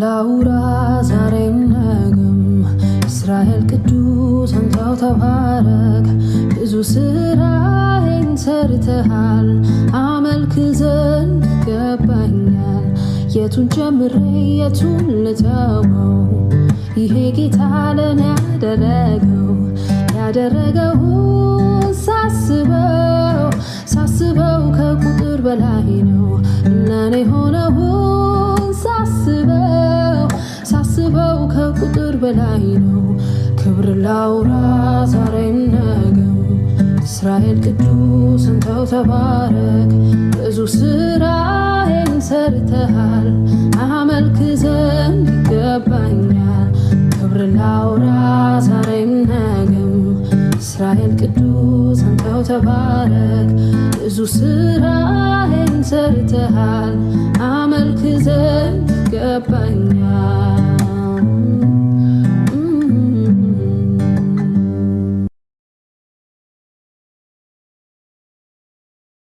ላውራ ዛሬም ነገም እስራኤል ቅዱስ አንተው ተባረክ። ብዙ ስራዬን ሰርተሃል አመልክ ዘንድ ይገባኛል። የቱን ጀምሬ የቱን ልተወው? ይሄ ጌታ ለኔ ያደረገውን ሳስበው ከቁጥር በላይ ነው። ለኔ ሆነውን ሳስበው ከቁጥር በላይ ነው። ክብር ላውራ ዛሬም ነገም እስራኤል ቅዱስ አንተው ተባረክ። ብዙ ስራዬን ሰርተሃል አመልክ ዘንድ ይገባኛል። ክብር ላውራ ዛሬም ነገም እስራኤል ቅዱስ አንተው ተባረክ። ብዙ ስራዬን ሰርተሃል አመልክ ዘንድ ይገባኛል።